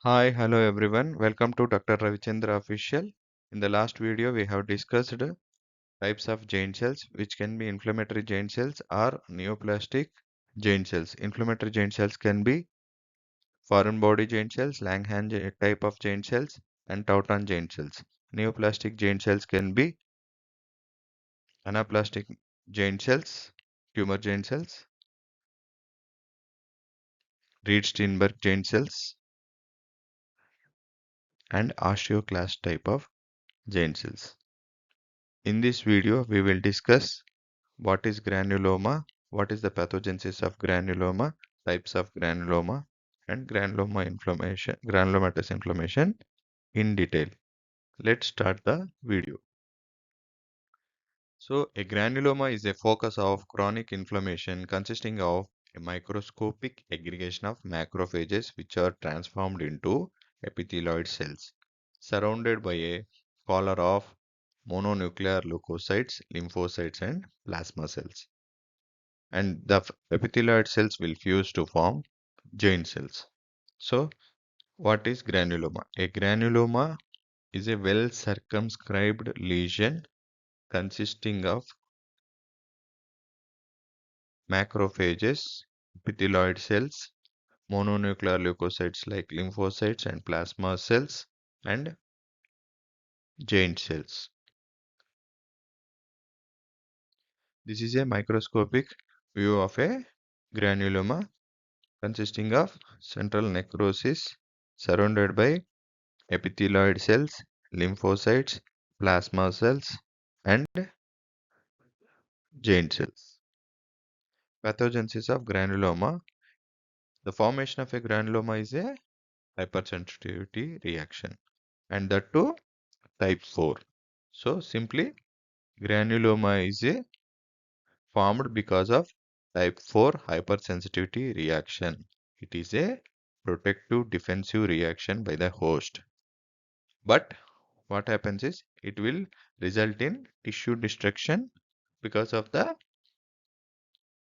Hi, hello everyone. Welcome to Dr. Ravichandra official. In the last video, we have discussed types of giant cells, which can be inflammatory giant cells or neoplastic giant cells. Inflammatory giant cells can be foreign body giant cells, Langhans type of giant cells, and Tauton giant cells. Neoplastic giant cells can be anaplastic giant cells, tumor giant cells, Reed-Steinberg giant cells, and osteoclast type of giant cells. In this video, we will discuss what is granuloma, what is the pathogenesis of granuloma, types of granuloma, and granulomatous inflammation in detail. Let's start the video. So, a granuloma is a focus of chronic inflammation consisting of a microscopic aggregation of macrophages which are transformed into epithelioid cells, surrounded by a collar of mononuclear leukocytes, lymphocytes, and plasma cells. And the epithelioid cells will fuse to form giant cells. So, what is granuloma? A granuloma is a well circumscribed lesion consisting of macrophages, epithelioid cells, mononuclear leukocytes like lymphocytes and plasma cells, and giant cells. This is a microscopic view of a granuloma consisting of central necrosis surrounded by epithelioid cells, lymphocytes, plasma cells, and giant cells. Pathogenesis of granuloma. The formation of a granuloma is a hypersensitivity reaction, and that too type 4. So simply granuloma is a formed because of type 4 hypersensitivity reaction. It is a protective defensive reaction by the host. But what happens is it will result in tissue destruction because of the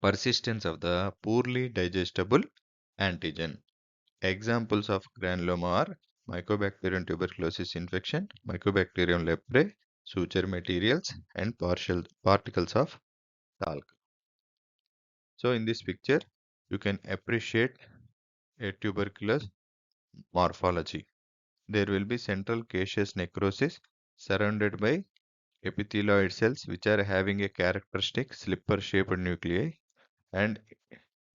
persistence of the poorly digestible antigen. Examples of granuloma are Mycobacterium tuberculosis infection, Mycobacterium leprae, suture materials, and partial particles of talc. So in this picture, you can appreciate a tuberculous morphology. There will be central caseous necrosis surrounded by epithelioid cells which are having a characteristic slipper-shaped nuclei, and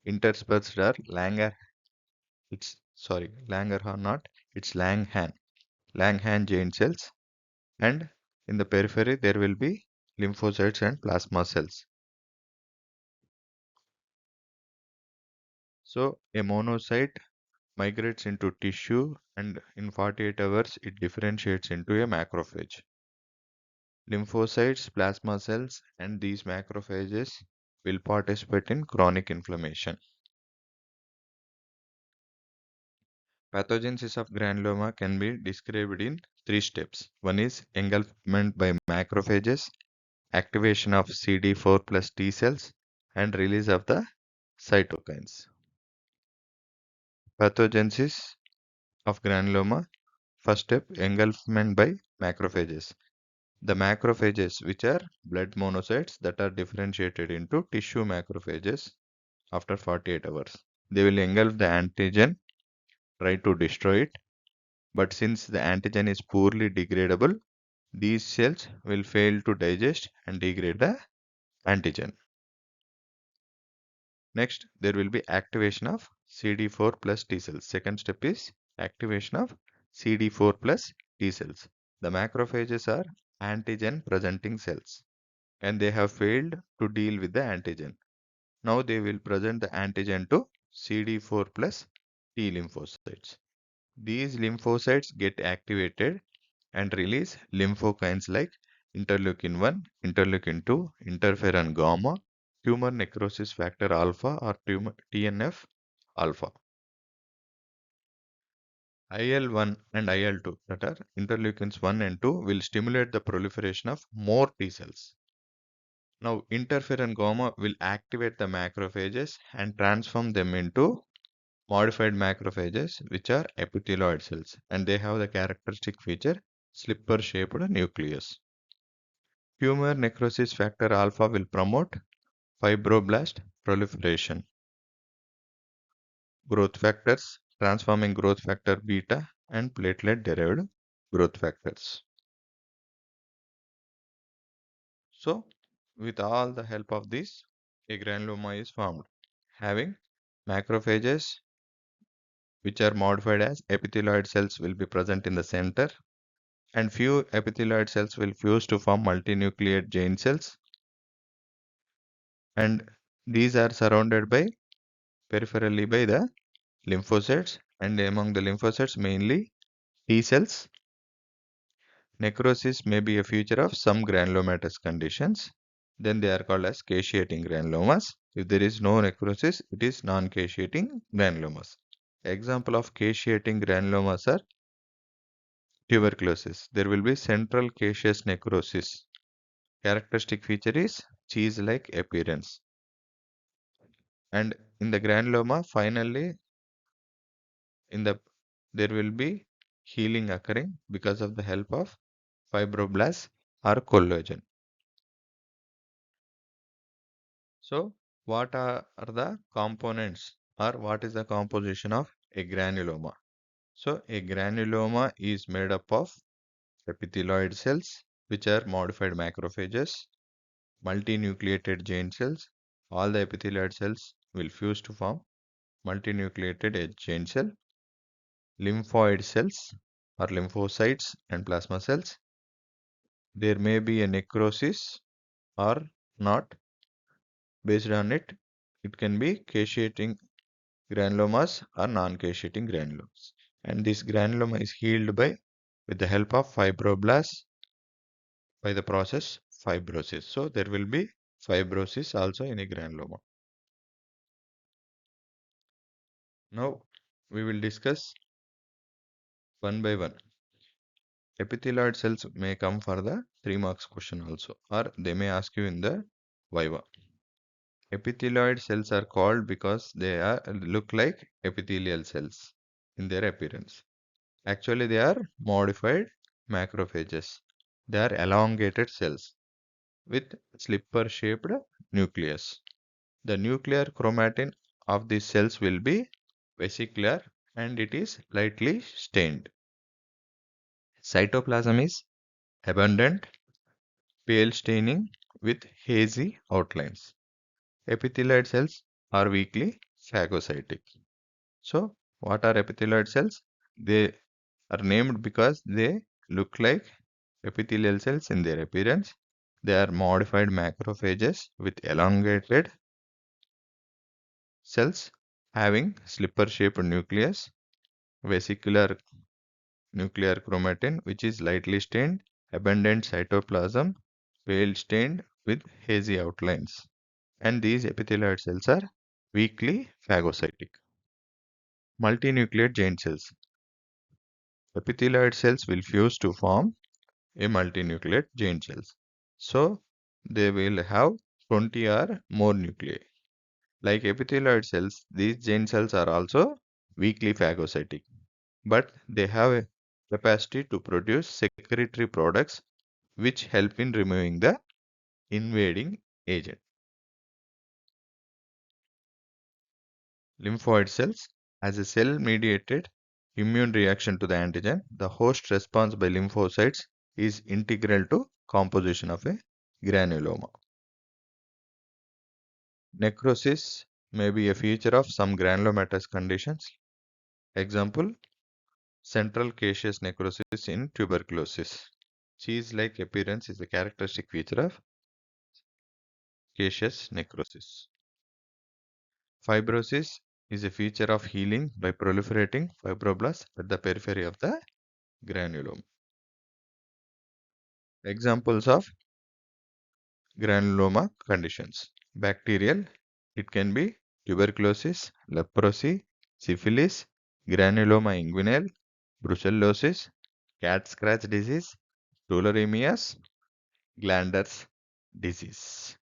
interspersed are Langerhans not, it's Langhans giant cells, and in the periphery there will be lymphocytes and plasma cells. So a monocyte migrates into tissue and in 48 hours it differentiates into a macrophage. Lymphocytes, plasma cells, and these macrophages will participate in chronic inflammation. Pathogenesis of granuloma can be described in 3 steps. One is engulfment by macrophages, activation of CD4 plus T cells, and release of the cytokines. Pathogenesis of granuloma. First step, engulfment by macrophages. The macrophages, which are blood monocytes that are differentiated into tissue macrophages after 48 hours. They will engulf the antigen, try to destroy it, but since the antigen is poorly degradable, these cells will fail to digest and degrade the antigen. Next, there will be activation of CD4 plus T cells. Second step is activation of CD4 plus T cells. The macrophages are antigen presenting cells and they have failed to deal with the antigen. Now they will present the antigen to CD4 plus T lymphocytes. These lymphocytes get activated and release lymphokines like interleukin 1, interleukin 2, interferon gamma, tumor necrosis factor alpha or TNF alpha. IL-1 and IL-2, that are interleukins 1 and 2, will stimulate the proliferation of more T cells. Now interferon gamma will activate the macrophages and transform them into modified macrophages, which are epithelioid cells, and they have the characteristic feature slipper-shaped nucleus. Tumor necrosis factor alpha will promote fibroblast proliferation. Growth factors, transforming growth factor beta and platelet-derived growth factors. So, with all the help of this, a granuloma is formed, having macrophages which are modified as epithelioid cells will be present in the center, and few epithelioid cells will fuse to form multinucleate giant cells, and these are surrounded by peripherally by the lymphocytes, and among the lymphocytes mainly T cells. Necrosis may be a feature of some granulomatous conditions. Then they are called as caseating granulomas. If there is no necrosis, it is non-caseating granulomas. Example of caseating granulomas are tuberculosis. There will be central caseous necrosis. Characteristic feature is cheese-like appearance. And in the granuloma, finally, in the there will be healing occurring because of the help of fibroblasts or collagen. So, what are the components or what is the composition of a granuloma? So, a granuloma is made up of epithelioid cells, which are modified macrophages, multinucleated giant cells. All the epithelioid cells will fuse to form multinucleated giant cell, lymphoid cells or lymphocytes and plasma cells. There may be a necrosis or not. Based on it, it can be caseating granulomas or non-caseating granulomas. And this granuloma is healed by with the help of fibroblasts by the process fibrosis. So there will be fibrosis also in a granuloma. Now we will discuss one by one. Epithelioid cells may come for the 3 marks question also, or they may ask you in the Viva. Epithelioid cells are called because they look like epithelial cells in their appearance. Actually, they are modified macrophages. They are elongated cells with slipper-shaped nucleus. The nuclear chromatin of these cells will be vesicular and it is lightly stained. Cytoplasm is abundant, pale staining with hazy outlines. Epithelioid cells are weakly phagocytic. So, what are epithelioid cells? They are named because they look like epithelial cells in their appearance. They are modified macrophages with elongated cells having slipper-shaped nucleus, vesicular nuclear chromatin which is lightly stained, abundant cytoplasm, pale stained with hazy outlines. And these epithelioid cells are weakly phagocytic. Multinucleate giant cells. Epithelioid cells will fuse to form a multinucleate giant cells. So they will have 20 or more nuclei. Like epithelioid cells, these giant cells are also weakly phagocytic, but they have a capacity to produce secretory products which help in removing the invading agent. Lymphoid cells, as a cell-mediated immune reaction to the antigen, the host response by lymphocytes is integral to composition of a granuloma. Necrosis may be a feature of some granulomatous conditions. Example, central caseous necrosis in tuberculosis. Cheese-like appearance is a characteristic feature of caseous necrosis. Fibrosis is a feature of healing by proliferating fibroblasts at the periphery of the granulome. Examples of granuloma conditions. Bacterial, it can be tuberculosis, leprosy, syphilis, granuloma inguinale, brucellosis, cat scratch disease, tularemias, glanders disease.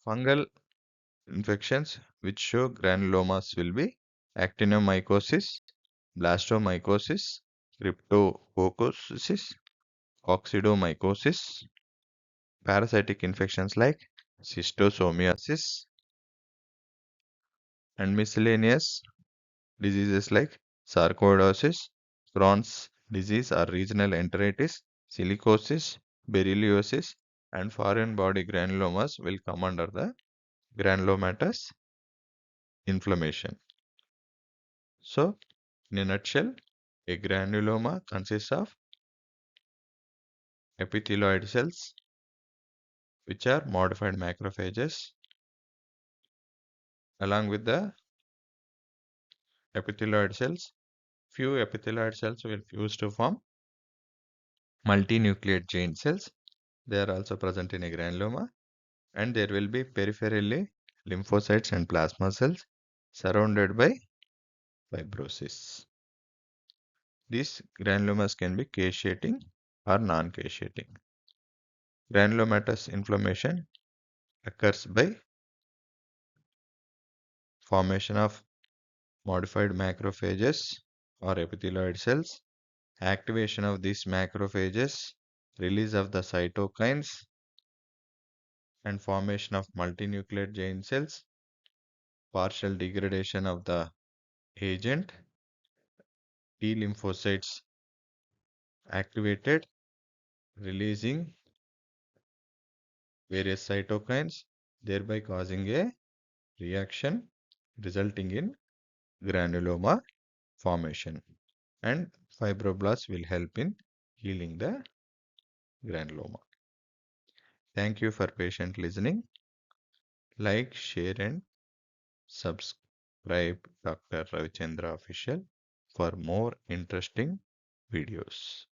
Fungal infections which show granulomas will be actinomycosis, blastomycosis, cryptococcus, coccidomycosis, parasitic infections like schistosomiasis, and miscellaneous diseases like sarcoidosis, Crohn's disease or regional enteritis, silicosis, berylliosis, and foreign body granulomas will come under the granulomatous inflammation. So, in a nutshell, a granuloma consists of epithelioid cells, which are modified macrophages, along with the epithelioid cells. Few epithelioid cells will fuse to form multinucleate giant cells. They are also present in a granuloma, and there will be peripherally lymphocytes and plasma cells surrounded by fibrosis. These granulomas can be caseating or non-caseating. Granulomatous inflammation occurs by formation of modified macrophages or epithelioid cells, activation of these macrophages, release of the cytokines, and formation of multinucleate giant cells, partial degradation of the agent, T lymphocytes activated, releasing various cytokines, thereby causing a reaction resulting in granuloma formation. And fibroblasts will help in healing the granuloma. Thank you for patient listening. Like, share, and subscribe Dr. Ravichandra Official for more interesting videos.